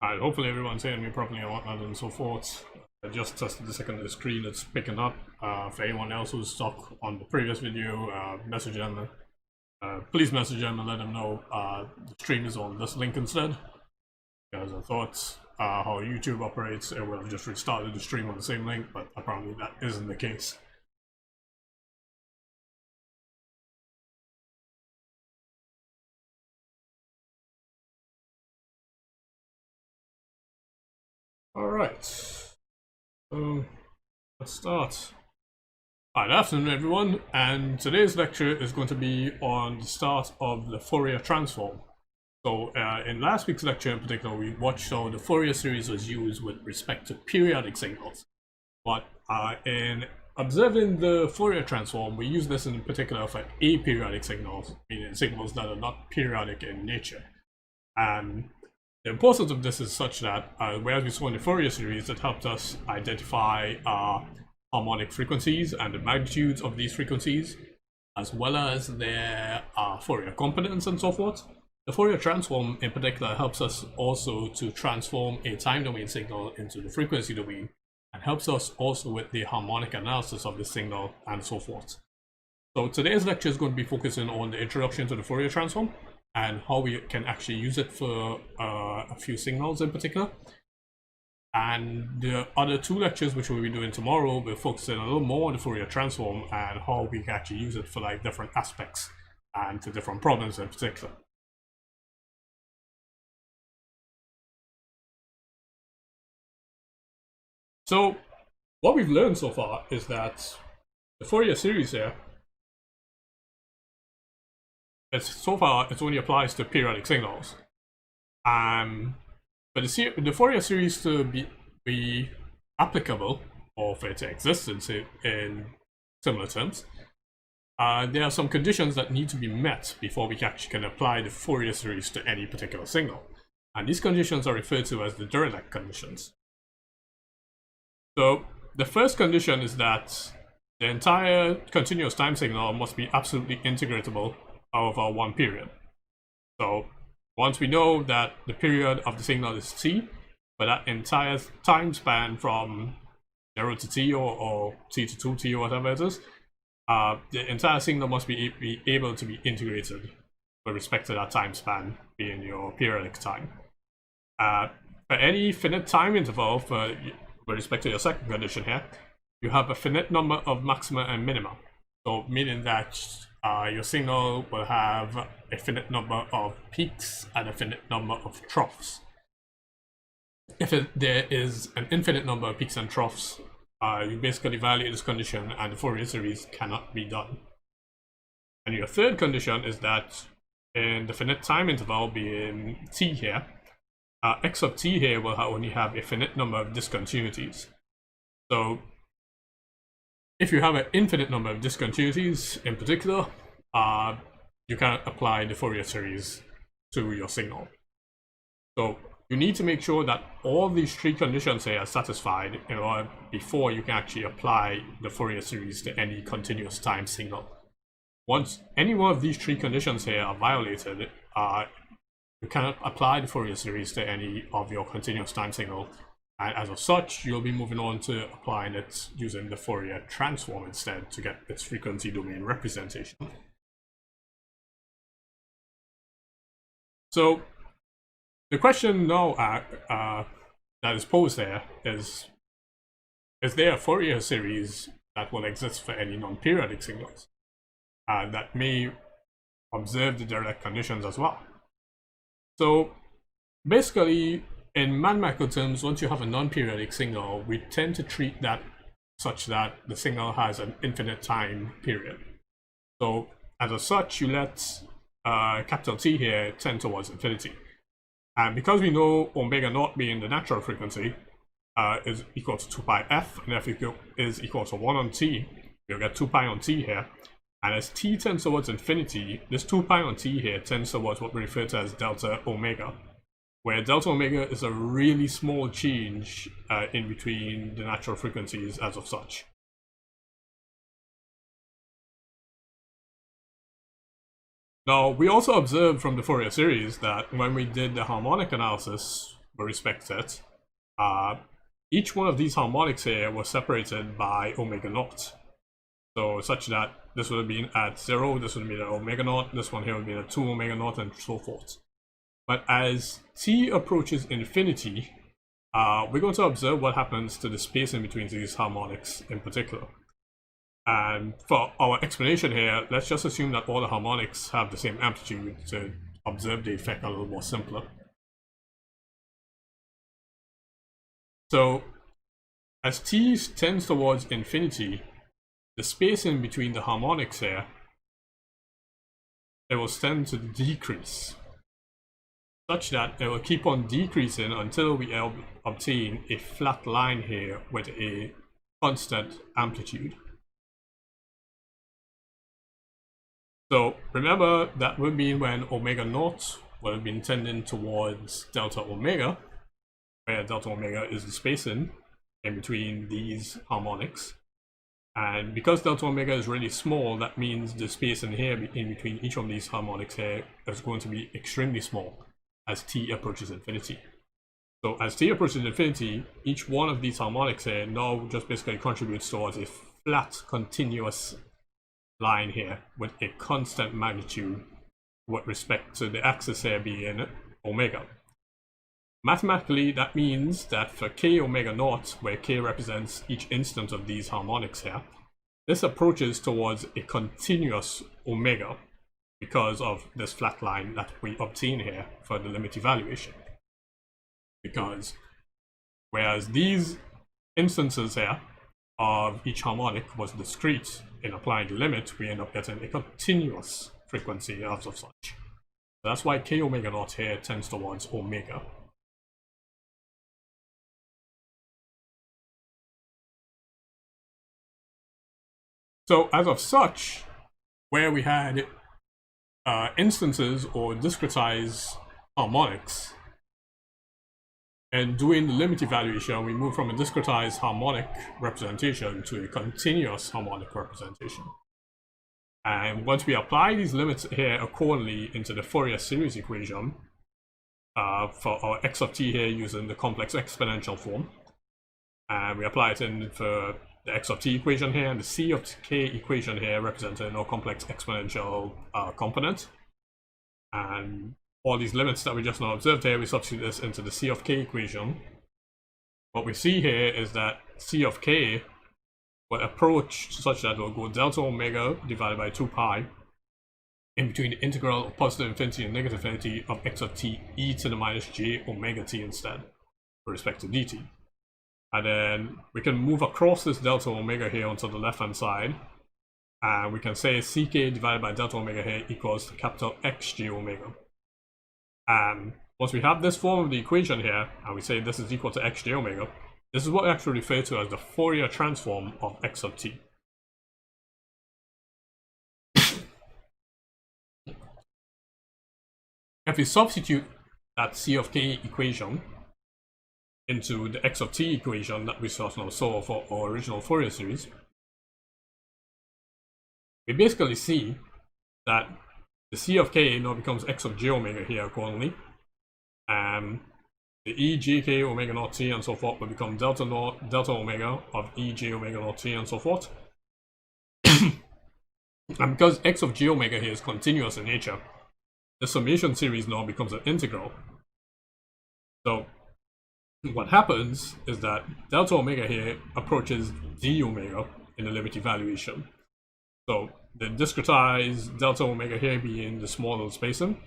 Alright, hopefully everyone's hearing me properly and whatnot and so forth. I just tested the second the screen, it's picking up. For anyone else who's stuck on the previous video, message them. Please message them and let them know the stream is on this link instead. Because I thought how YouTube operates, it would have just restarted the stream on the same link, but apparently that isn't the case. Alright, so let's start. Good afternoon everyone, and today's lecture is going to be on the start of the Fourier Transform. So in last week's lecture in particular, we watched how the Fourier series was used with respect to periodic signals. But in observing the Fourier Transform, we use this in particular for aperiodic signals, meaning signals that are not periodic in nature. And the importance of this is such that, whereas we saw in the Fourier series, it helped us identify harmonic frequencies and the magnitudes of these frequencies, as well as their Fourier components and so forth. The Fourier Transform in particular helps us also to transform a time domain signal into the frequency domain, and helps us also with the harmonic analysis of the signal and so forth. So today's lecture is going to be focusing on the introduction to the Fourier Transform and how we can actually use it for a few signals in particular. And the other two lectures which we'll be doing tomorrow will focus in a little more on the Fourier Transform and how we can actually use it for like different aspects and to different problems in particular. So what we've learned so far is that the Fourier series here, so far it only applies to periodic signals. But the Fourier series to be applicable, or for it to exist in similar terms, there are some conditions that need to be met before we actually can apply the Fourier series to any particular signal. And these conditions are referred to as the Dirichlet Conditions. So the first condition is that the entire continuous time signal must be absolutely integratable over one period. So once we know that the period of the signal is t, but that entire time span from 0 to t or t to 2t or whatever it is, the entire signal must be able to be integrated with respect to that time span being your periodic time. For any finite time interval, with respect to your second condition here, you have a finite number of maxima and minima. So meaning that your signal will have a finite number of peaks and a finite number of troughs. If there is an infinite number of peaks and troughs, you basically evaluate this condition and the Fourier series cannot be done. And your third condition is that in the finite time interval being t here, x of t here will only have a finite number of discontinuities. So if you have an infinite number of discontinuities in particular, you can apply the Fourier series to your signal. So you need to make sure that all these three conditions here are satisfied in order before you can actually apply the Fourier series to any continuous time signal. Once any one of these three conditions here are violated, you cannot apply the Fourier series to any of your continuous time signal, and as of such, you'll be moving on to applying it using the Fourier Transform instead to get its frequency domain representation. So the question now that is posed there is there a Fourier series that will exist for any non-periodic signals that may observe the Dirichlet conditions as well? So basically, in mathematical terms, once you have a non-periodic signal, we tend to treat that such that the signal has an infinite time period. So as of such, you let capital T here tend towards infinity. And because we know omega naught being the natural frequency is equal to 2 pi f, and f is equal to 1 on t, you'll get 2 pi on t here. And as t tends towards infinity, this 2 pi on t here tends towards what we refer to as delta omega, where delta omega is a really small change in between the natural frequencies as of such. Now, we also observed from the Fourier series that when we did the harmonic analysis, with respect to it, each one of these harmonics here was separated by omega naught. So such that this would have been at 0, this would have been at omega naught, this one here would be at 2 omega naught, and so forth. But as t approaches infinity, we're going to observe what happens to the space in between these harmonics in particular. And for our explanation here, let's just assume that all the harmonics have the same amplitude to observe the effect a little more simpler. So as t tends towards infinity, the space in between the harmonics here, it will tend to decrease, such that it will keep on decreasing until we obtain a flat line here with a constant amplitude. So remember, that would mean when omega naught would have been tending towards delta omega, where delta omega is the spacing in between these harmonics. And because delta omega is really small, that means the space in here in between each of these harmonics here is going to be extremely small as t approaches infinity. So as t approaches infinity, each one of these harmonics here now just basically contributes towards a flat, continuous line here with a constant magnitude with respect to the axis here being omega. Mathematically, that means that for k omega naught, where k represents each instant of these harmonics here, this approaches towards a continuous omega because of this flat line that we obtain here for the limit evaluation. Because whereas these instances here of each harmonic was discrete in applying the limit, we end up getting a continuous frequency of such. So that's why k omega naught here tends towards omega. So as of such, where we had instances or discretized harmonics, and doing the limit evaluation, we move from a discretized harmonic representation to a continuous harmonic representation. And once we apply these limits here accordingly into the Fourier series equation, for our x of t here using the complex exponential form, and we apply it in for the x of t equation here and the c of k equation here representing our complex exponential component. And all these limits that we just now observed here, we substitute this into the c of k equation. What we see here is that c of k will approach such that it will go delta omega divided by 2 pi in between the integral of positive infinity and negative infinity of x of t e to the minus j omega t instead, with respect to dt. And then we can move across this delta omega here onto the left hand side, and we can say ck divided by delta omega here equals to capital xj omega. And once we have this form of the equation here, and we say this is equal to xj omega, this is what we actually refer to as the Fourier transform of x of t. If we substitute that c of k equation into the x of t equation that we just now saw for our original Fourier series, we basically see that the c of k now becomes x of j omega here accordingly, and the e j k omega naught t and so forth will become delta omega of e j omega naught t and so forth. And because x of j omega here is continuous in nature, the summation series now becomes an integral. So what happens is that delta omega here approaches d omega in the limit evaluation. So the discretized delta omega here being the smaller spacing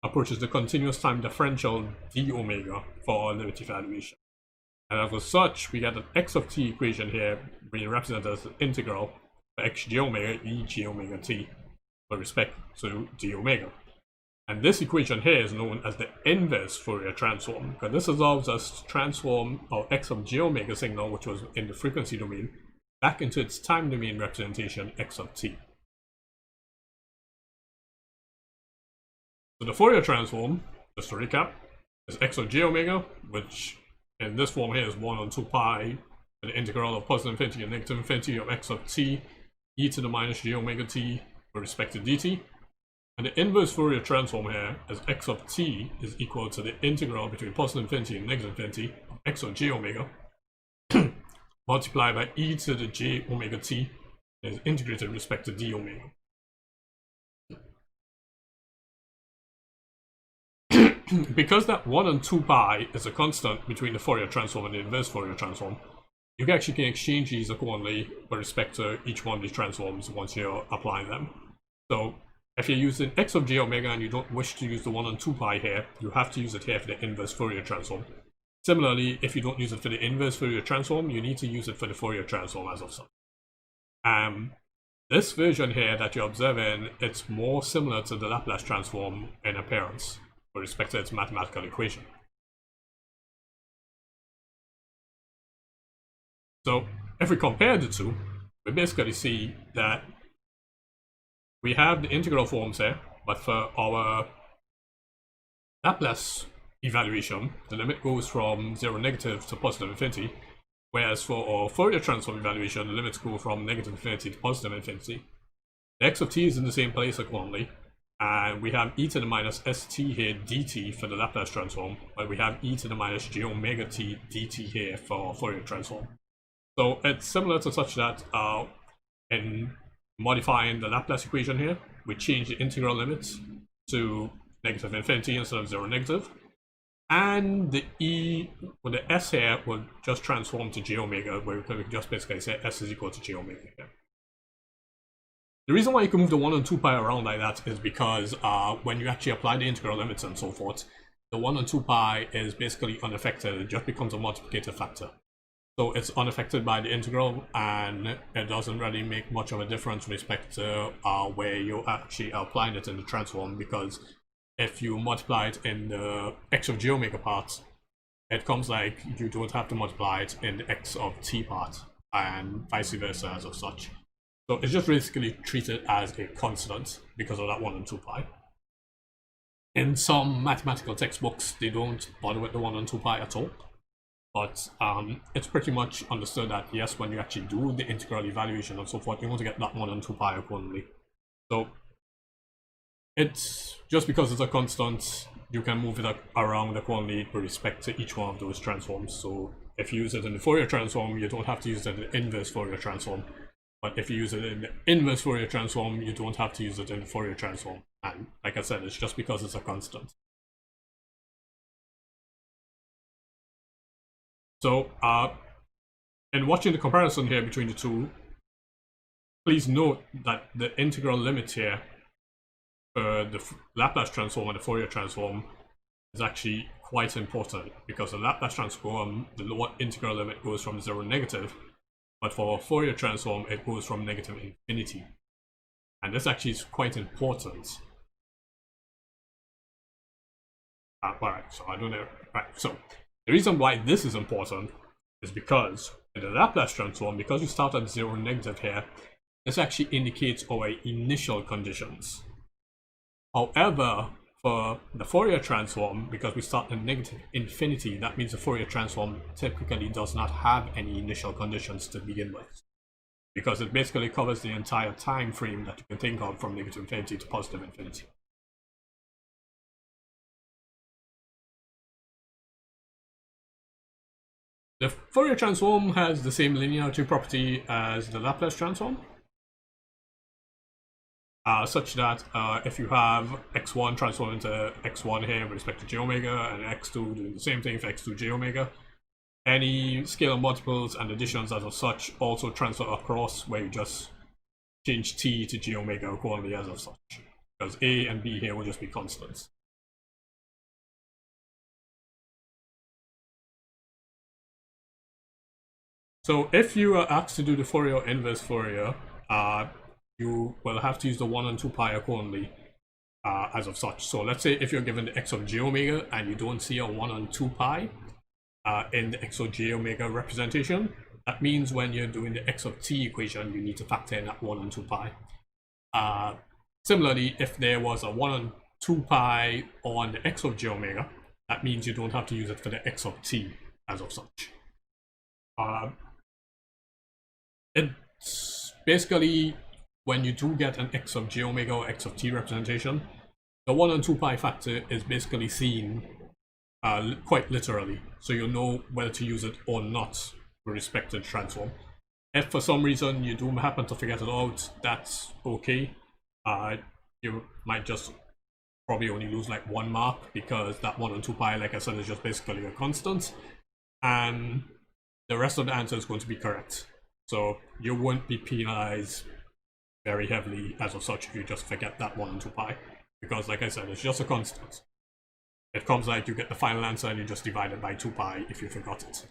approaches the continuous time differential d omega for our limit evaluation. And as such, we get an x of t equation here being represented as an integral for xj omega e j omega t with respect to d omega. And this equation here is known as the inverse Fourier transform, because this allows us to transform our x of j omega signal, which was in the frequency domain, back into its time domain representation x of t. So the Fourier transform, just to recap, is x of j omega, which in this form here is 1 on 2 pi to the integral of positive infinity and negative infinity of x of t e to the minus j omega t with respect to dt. And the inverse Fourier transform here is x of t is equal to the integral between positive infinity and negative infinity of x of j omega multiplied by e to the j omega t is integrated with respect to d omega. Because that 1 and 2 pi is a constant between the Fourier transform and the inverse Fourier transform, you actually can exchange these accordingly with respect to each one of these transforms once you're applying them. So if you're using x of j omega and you don't wish to use the 1 and 2 pi here, you have to use it here for the inverse Fourier transform. Similarly, if you don't use it for the inverse Fourier transform, you need to use it for the Fourier transform as of such. This version here that you're observing, it's more similar to the Laplace transform in appearance with respect to its mathematical equation. So if we compare the two, we basically see that we have the integral forms here, but for our Laplace evaluation, the limit goes from 0 negative to positive infinity, whereas for our Fourier transform evaluation, the limits go from negative infinity to positive infinity. The x of t is in the same place accordingly, and we have e to the minus st here dt for the Laplace transform, but we have e to the minus j omega t dt here for Fourier transform. So it's similar to such that in modifying the Laplace equation here, we change the integral limits to negative infinity instead of 0 negative. And the e with the s here will just transform to j omega, where we can just basically say s is equal to j omega here. The reason why you can move the 1 and 2 pi around like that is because when you actually apply the integral limits and so forth, the 1 and 2 pi is basically unaffected. It just becomes a multiplicative factor. So it's unaffected by the integral, and it doesn't really make much of a difference with respect to where you're actually applying it in the transform, because if you multiply it in the x of j omega part, it comes like you don't have to multiply it in the x of t part, and vice versa as of such. So it's just basically treated as a constant because of that 1 and 2 pi. In some mathematical textbooks, they don't bother with the 1 and 2 pi at all. But it's pretty much understood that, yes, when you actually do the integral evaluation and so forth, you want to get that 1 and 2 pi accordingly. So it's just because it's a constant, you can move it around accordingly with respect to each one of those transforms. So if you use it in the Fourier transform, you don't have to use it in the inverse Fourier transform. But if you use it in the inverse Fourier transform, you don't have to use it in the Fourier transform. And like I said, it's just because it's a constant. So in watching the comparison here between the two, please note that the integral limit here for the Laplace transform and the Fourier transform is actually quite important, because the Laplace transform, the lower integral limit goes from 0 negative, but for Fourier transform, it goes from negative infinity. And this actually is quite important. Alright, so I don't know. Right, so the reason why this is important is because in the Laplace transform, because we start at 0 negative here, this actually indicates our initial conditions. However, for the Fourier transform, because we start at negative infinity, that means the Fourier transform typically does not have any initial conditions to begin with, because it basically covers the entire time frame that you can think of from negative infinity to positive infinity. The Fourier transform has the same linearity property as the Laplace transform, such that if you have x1 transform into x1 here with respect to j omega, and x2 doing the same thing for x2 j omega, any scalar multiples and additions as of such also transfer across, where you just change t to j omega accordingly as of such, because a and b here will just be constants. So if you are asked to do the Fourier inverse Fourier, you will have to use the 1 and 2 pi accordingly as of such. So let's say if you're given the x of j omega and you don't see a 1 and 2 pi in the x of j omega representation, that means when you're doing the x of t equation, you need to factor in that 1 and 2 pi. Similarly, if there was a 1 and 2 pi on the x of j omega, that means you don't have to use it for the x of t as of such. It's basically when you do get an x of j omega or x of t representation, the 1 and 2 pi factor is basically seen quite literally, so you'll know whether to use it or not with respect to the transform. If for some reason you do happen to figure it out, that's okay. You might just probably only lose like 1 mark, because that 1 and 2 pi, like I said, is just basically a constant, and the rest of the answer is going to be correct. So you won't be penalized very heavily as of such if you just forget that 1 and 2 pi, because like I said, it's just a constant. It comes like you get the final answer and you just divide it by 2 pi if you forgot it.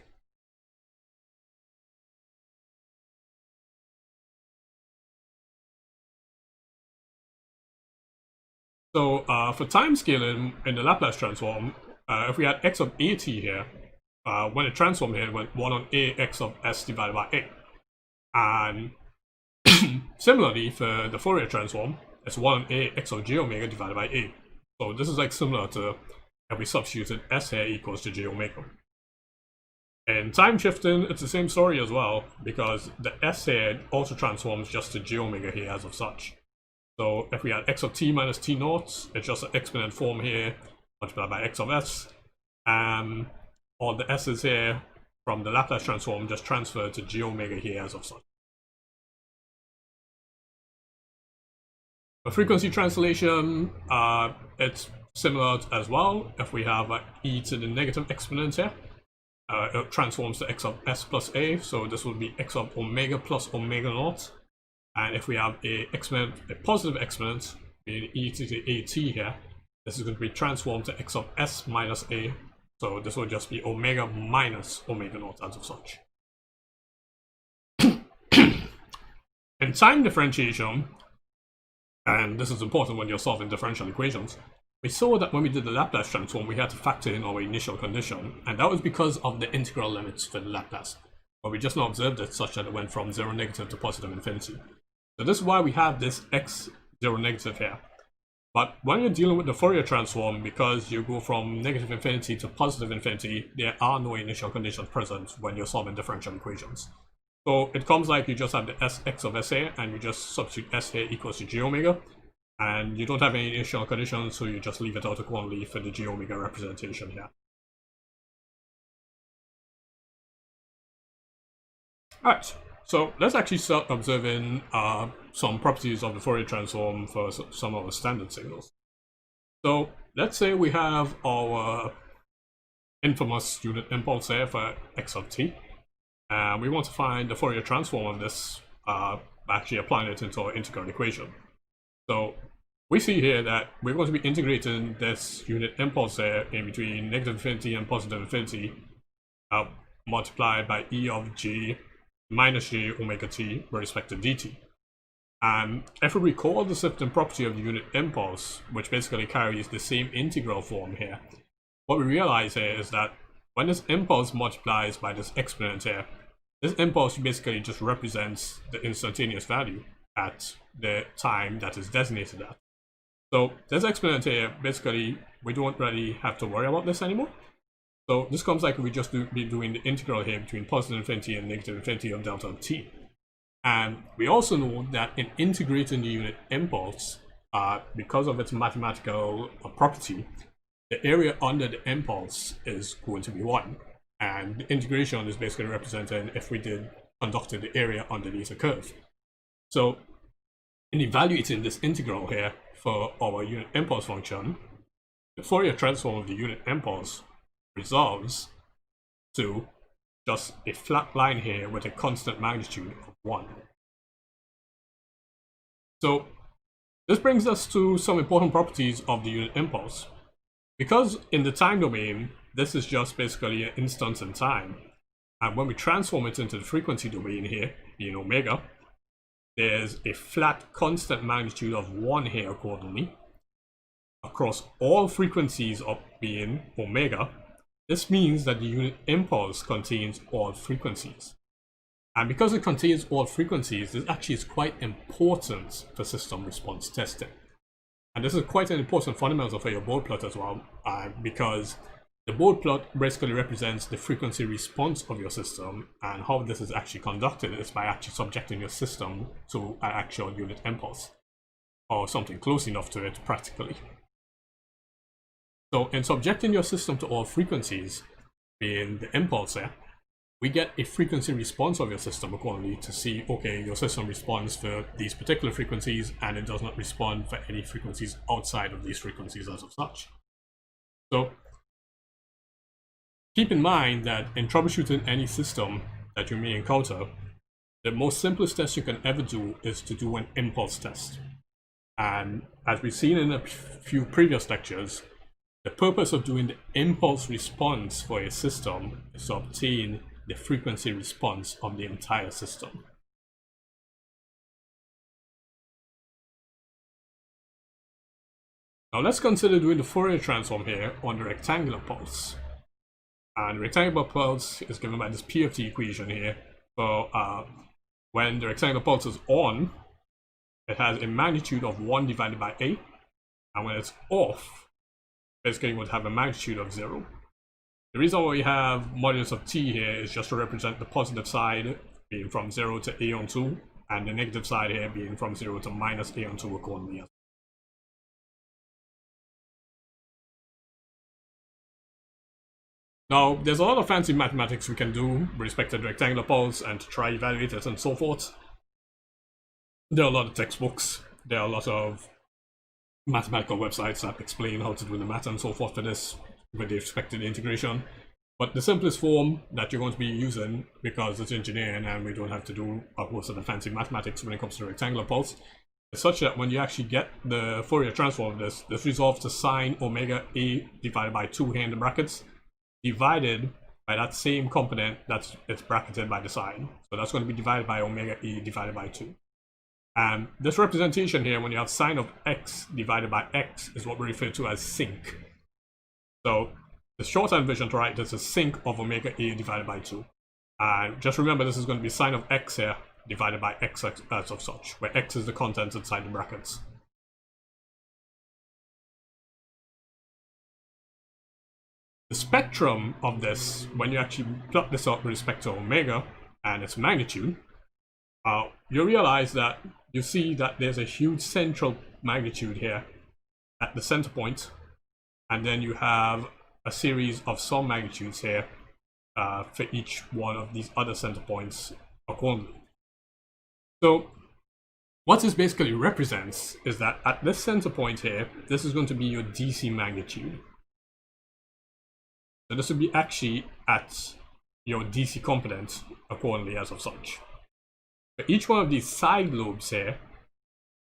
So for time scaling in the Laplace transform, if we had x of at here, when it transformed here, it went 1 on a x of s divided by a. And similarly, for the Fourier transform, it's 1 on a x of j omega divided by a. So this is like similar to if we substituted s here equals to j omega. In time shifting, it's the same story as well, because the s here also transforms just to j omega here as of such. So if we had x of t minus t naught, it's just an exponent form here, multiplied by x of s, and all the s's here from the Laplace transform just transfer to j omega here as of such. For frequency translation, it's similar as well. If we have e to the negative exponent here, it transforms to x of s plus a, so this will be x of omega plus omega naught. And if we have a positive exponent, being e to the at here, this is going to be transformed to x of s minus a. So this will just be omega minus omega naught as of such. In time differentiation, and this is important when you're solving differential equations, we saw that when we did the Laplace transform, we had to factor in our initial condition, and that was because of the integral limits for the Laplace. But we just now observed it such that it went from 0 negative to positive infinity. So this is why we have this x 0 negative here. But when you're dealing with the Fourier transform, because you go from negative infinity to positive infinity, there are no initial conditions present when you're solving differential equations. So it comes like you just have the sx of s here, and you just substitute s here equals to j omega, and you don't have any initial conditions, so you just leave it out equally for the j omega representation here. Alright. So let's actually start observing some properties of the Fourier transform for some of our standard signals. So let's say we have our infamous unit impulse here for x of t, and we want to find the Fourier transform of this by actually applying it into our integral equation. So we see here that we're going to be integrating this unit impulse here in between negative infinity and positive infinity, multiplied by e of j minus j omega t with respect to dt. And if we recall the shifting property of the unit impulse, which basically carries the same integral form here, what we realize here is that when this impulse multiplies by this exponent here, this impulse basically just represents the instantaneous value at the time that is designated at. So this exponent here, basically, we don't really have to worry about this anymore. So this comes like we just be doing the integral here between positive infinity and negative infinity of delta of t. And we also know that in integrating the unit impulse, because of its mathematical property, the area under the impulse is going to be 1. And the integration is basically representing if we conducted the area underneath a curve. So in evaluating this integral here for our unit impulse function, the Fourier transform of the unit impulse resolves to just a flat line here with a constant magnitude of 1. So this brings us to some important properties of the unit impulse. Because in the time domain, this is just basically an instance in time, and when we transform it into the frequency domain here, being omega, there's a flat constant magnitude of 1 here accordingly. Across all frequencies of being omega, this means that the unit impulse contains all frequencies. And because it contains all frequencies, this actually is quite important for system response testing. And this is quite an important fundamental for your board plot as well, because The bold plot basically represents the frequency response of your system, and how this is actually conducted is by actually subjecting your system to an actual unit impulse, or something close enough to it practically. So in subjecting your system to all frequencies, being the impulse there, we get a frequency response of your system accordingly to see, okay, your system responds for these particular frequencies and it does not respond for any frequencies outside of these frequencies as of such. So keep in mind that in troubleshooting any system that you may encounter, the most simplest test you can ever do is to do an impulse test. And as we've seen in a few previous lectures, the purpose of doing the impulse response for a system is to obtain the frequency response of the entire system. Now let's consider doing the Fourier transform here on the rectangular pulse. And rectangular pulse is given by this P of t equation here. So when the rectangular pulse is on, it has a magnitude of 1 divided by a, and when it's off, basically it would have a magnitude of 0. The reason why we have modulus of t here is just to represent the positive side being from 0 to a on 2, and the negative side here being from 0 to minus a on 2 accordingly. Now, there's a lot of fancy mathematics we can do with respect to the rectangular pulse and to try evaluate it and so forth. There are a lot of textbooks, there are a lot of mathematical websites that explain how to do the math and so forth for this with the expected integration. But the simplest form that you're going to be using, because it's engineering and we don't have to do a host of the fancy mathematics when it comes to the rectangular pulse, is such that when you actually get the Fourier transform of this resolves to sine omega a divided by 2 here in the brackets, divided by that same component it's bracketed by the sine. So that's going to be divided by omega e divided by 2. And this representation here, when you have sine of x divided by x, is what we refer to as sinc. So the shorthand version to write this is sinc of omega a divided by 2. And just remember, this is going to be sine of x here divided by x as of such, where x is the contents inside the brackets. The spectrum of this, when you actually plot this out with respect to omega and its magnitude, you realize that you see that there's a huge central magnitude here at the center point, and then you have a series of some magnitudes here for each one of these other center points accordingly. So what this basically represents is that at this center point here, this is going to be your DC magnitude. So this would be actually at your DC component accordingly as of such. For each one of these side lobes here,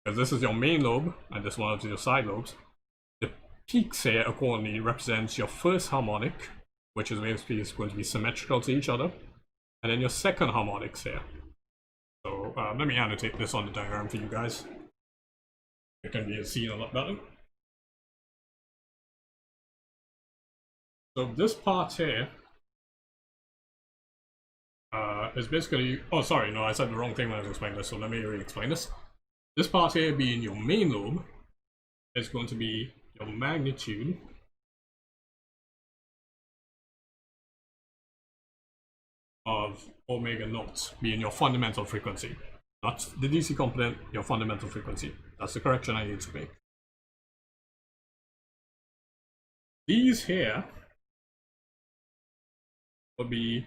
because this is your main lobe and this one is your side lobes, the peaks here accordingly represents your first harmonic, which is basically going to be symmetrical to each other, and then your second harmonics here. So let me annotate this on the diagram for you guys. It can be seen a lot better. So this part here is basically, oh sorry, no, I said the wrong thing when I was explaining this, so let me re-explain this. This part here being your main lobe is going to be your magnitude of omega naught, being your fundamental frequency. Not the DC component, your fundamental frequency. That's the correction I need to make. These here will be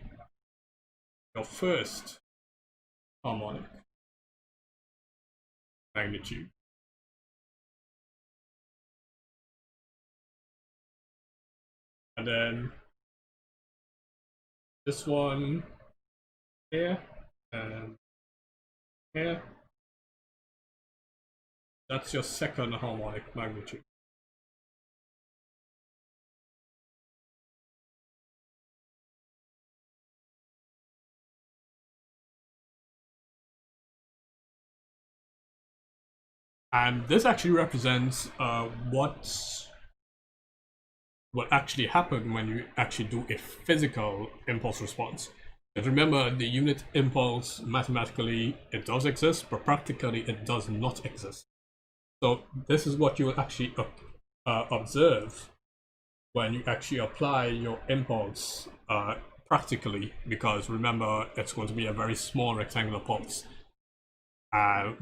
your first harmonic magnitude. And then this one here and here, that's your second harmonic magnitude. And this actually represents what will actually happen when you actually do a physical impulse response. And remember, the unit impulse, mathematically, it does exist, but practically it does not exist. So this is what you will actually observe when you actually apply your impulse practically, because remember, it's going to be a very small rectangular pulse.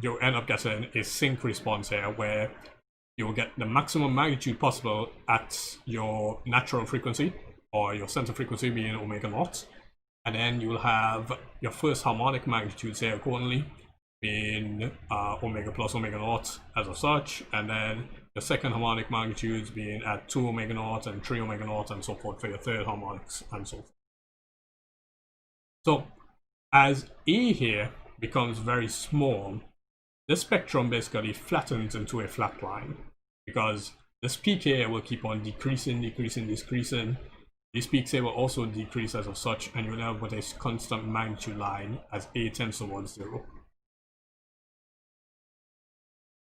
You'll end up getting a sync response here where you'll get the maximum magnitude possible at your natural frequency, or your center frequency being omega naught, and then you'll have your first harmonic magnitudes here accordingly being omega plus omega naught as of such, and then the second harmonic magnitudes being at 2 omega naught and 3 omega naught and so forth for your third harmonics and so forth. So as E here becomes very small, this spectrum basically flattens into a flat line, because this peak here will keep on decreasing. These peaks here will also decrease as of such, and you'll end up with a constant magnitude line as A tends towards 0.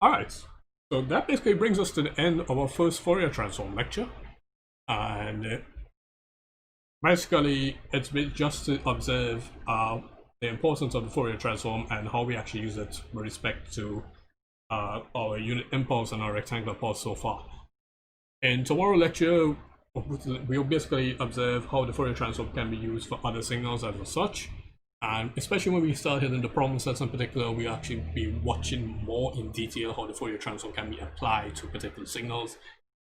Alright, so that basically brings us to the end of our first Fourier transform lecture. And basically, it's been just to observe the importance of the Fourier transform and how we actually use it with respect to our unit impulse and our rectangular pulse so far. In tomorrow's lecture, we'll basically observe how the Fourier transform can be used for other signals as such. And especially when we start hitting the problem sets in particular, we'll actually be watching more in detail how the Fourier transform can be applied to particular signals,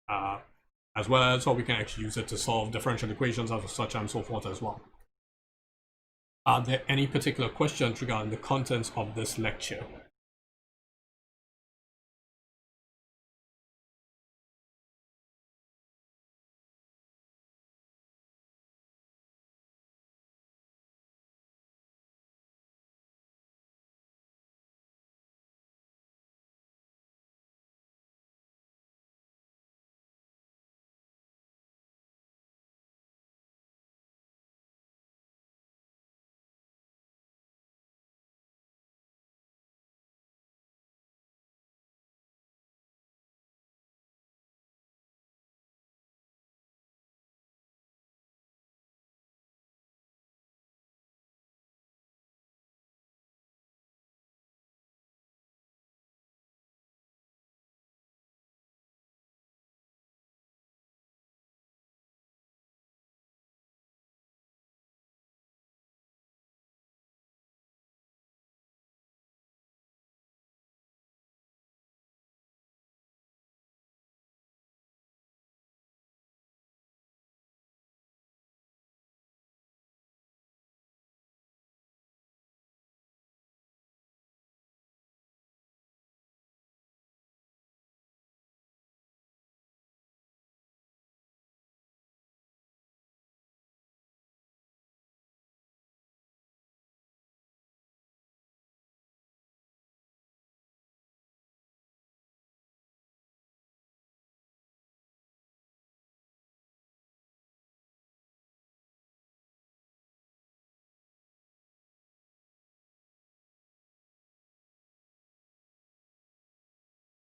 as well as how we can actually use it to solve differential equations as such and so forth as well. Are there any particular questions regarding the contents of this lecture?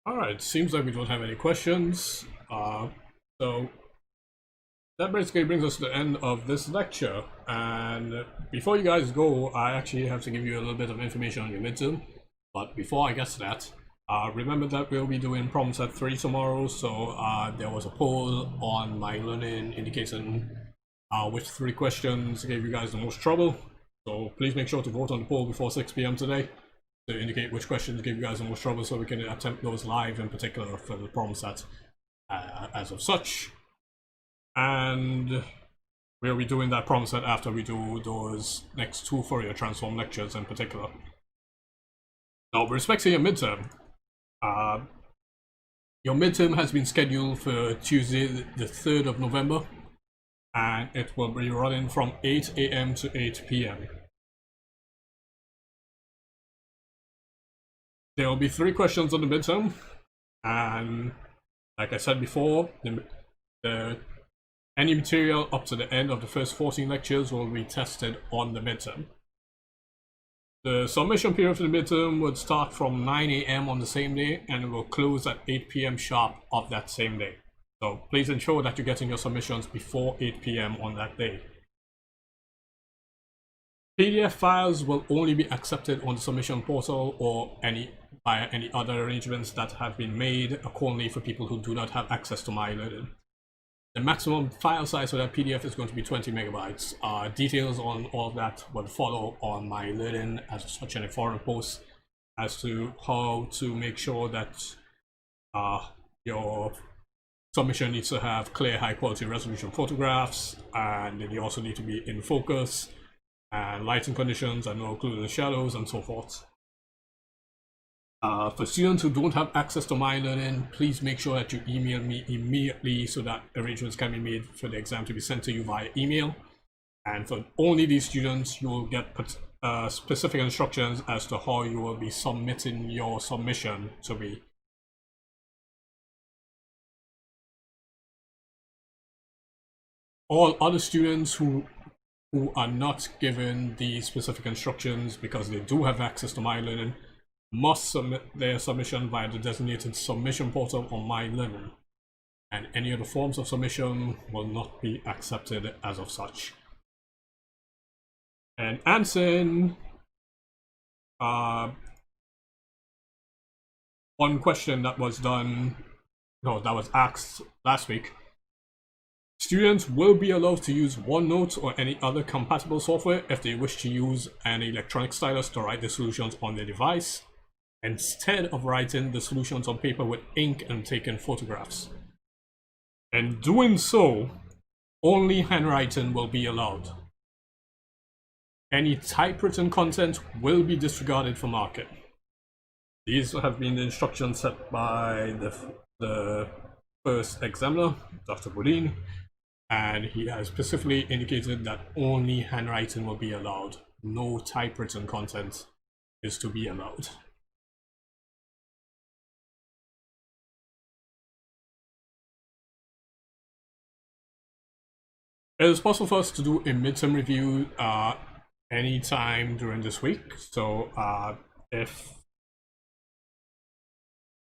Alright, seems like we don't have any questions. So that basically brings us to the end of this lecture. And before you guys go, I actually have to give you a little bit of information on your midterm. But before I get to that, remember that we'll be doing problem set 3 tomorrow. So there was a poll on my learning indicating which 3 questions gave you guys the most trouble. So please make sure to vote on the poll before 6 p.m. today to indicate which questions give you guys the most trouble, so we can attempt those live in particular for the problem set as of such. And we'll be doing that problem set after we do those next 2 Fourier transform lectures in particular. Now, with respect to your midterm, your midterm has been scheduled for Tuesday the 3rd of November, and it will be running from 8 a.m. to 8 p.m. There will be 3 questions on the midterm, and like I said before, any material up to the end of the first 14 lectures will be tested on the midterm. The submission period for the midterm would start from 9 a.m. on the same day, and it will close at 8 p.m. sharp of that same day. So please ensure that you're getting your submissions before 8 p.m. on that day. PDF files will only be accepted on the submission portal or via any other arrangements that have been made accordingly for people who do not have access to my learning. The maximum file size for that PDF is going to be 20 megabytes. Details on all of that will follow on my Learning as such and a forum post as to how to make sure that your submission needs to have clear, high quality resolution photographs, and then you also need to be in focus and lighting conditions and no occluding shadows and so forth. For students who don't have access to My Learning, please make sure that you email me immediately so that arrangements can be made for the exam to be sent to you via email. And for only these students, you will get specific instructions as to how you will be submitting your submission to me. All other students who are not given the specific instructions because they do have access to My Learning must submit their submission via the designated submission portal on My Learning, and any other forms of submission will not be accepted as of such. And answering one question that was asked last week, students will be allowed to use OneNote or any other compatible software if they wish to use an electronic stylus to write the solutions on their device, instead of writing the solutions on paper with ink and taking photographs. In doing so, only handwriting will be allowed. Any typewritten content will be disregarded for marking. These have been the instructions set by the first examiner, Dr. Bodine, and he has specifically indicated that only handwriting will be allowed. No typewritten content is to be allowed. It is possible for us to do a midterm review anytime during this week. So if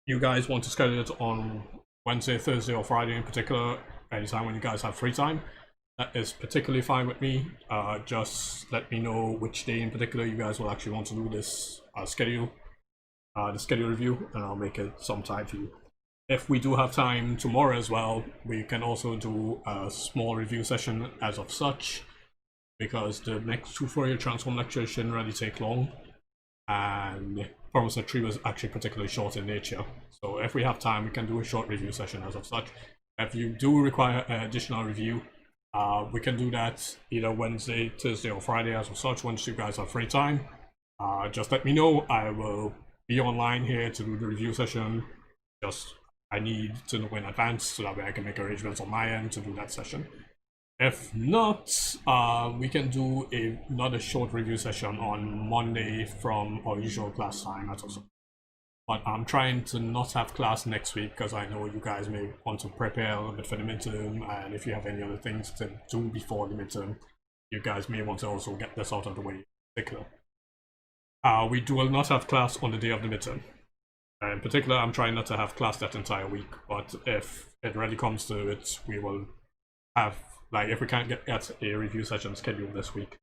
you guys want to schedule it on Wednesday, Thursday, or Friday in particular, anytime when you guys have free time, that is particularly fine with me. Just let me know which day in particular you guys will actually want to do this the schedule review, and I'll make it some time for you. If we do have time tomorrow as well, we can also do a small review session as of such, because the next two Fourier Transform lectures shouldn't really take long, and Promise 3 was actually particularly short in nature. So if we have time, we can do a short review session as of such. If you do require an additional review, we can do that either Wednesday, Thursday, or Friday as of such, once you guys have free time. Just let me know. I will be online here to do the review session. I need to know in advance so that way I can make arrangements on my end to do that session. If not, we can do another short review session on Monday from our usual class time. But I'm trying to not have class next week because I know you guys may want to prepare a little bit for the midterm, and if you have any other things to do before the midterm, you guys may want to also get this out of the way in particular. We will not have class on the day of the midterm. In particular, I'm trying not to have class that entire week, but if it really comes to it, we will have, like, if we can't get a review session scheduled this week,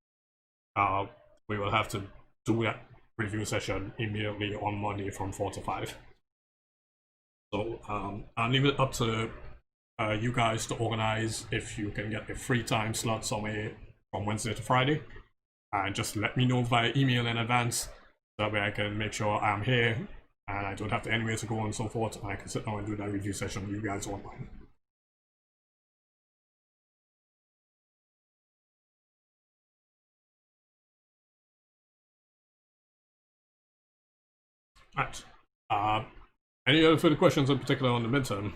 we will have to do that review session immediately on Monday from 4 to 5. So I'll leave it up to you guys to organize if you can get a free time slot somewhere from Wednesday to Friday, and just let me know via email in advance, that way I can make sure I'm here and I don't have to anywhere to go and so forth, and I can sit down and do that review session with you guys online. Alright. Any other further questions in particular on the midterm?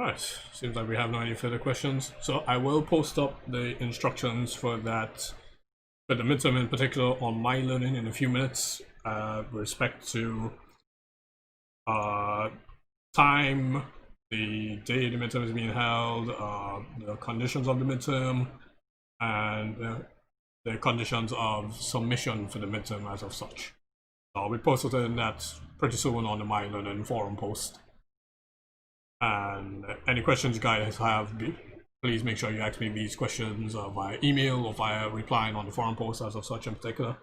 Alright, seems like we have no any further questions. So I will post up the instructions for that, for the midterm in particular, on my learning in a few minutes, with respect to time, the day the midterm is being held, the conditions of the midterm, and the conditions of submission for the midterm as of such. So we posted that pretty soon on the My Learning forum post. And any questions you guys have, please make sure you ask me these questions via email or via replying on the forum post as of such in particular.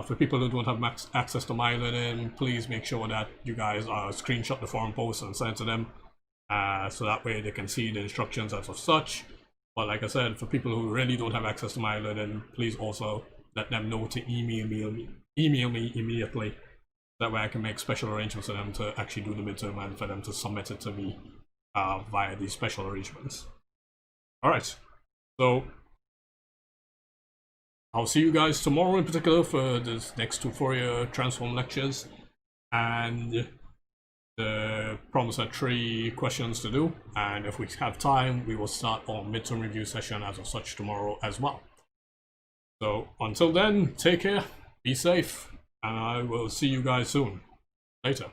For people who don't have access to My Learning, please make sure that you guys screenshot the forum post and send it to them, so that way they can see the instructions as of such. But like I said, for people who really don't have access to My Learning, please also let them know to email me immediately. That way I can make special arrangements for them to actually do the midterm and for them to submit it to me via these special arrangements. Alright, so I'll see you guys tomorrow in particular for this next 2 Fourier Transform lectures, and the promise are 3 questions to do, and if we have time we will start our midterm review session as of such tomorrow as well. So until then, take care, be safe, and I will see you guys soon. Later.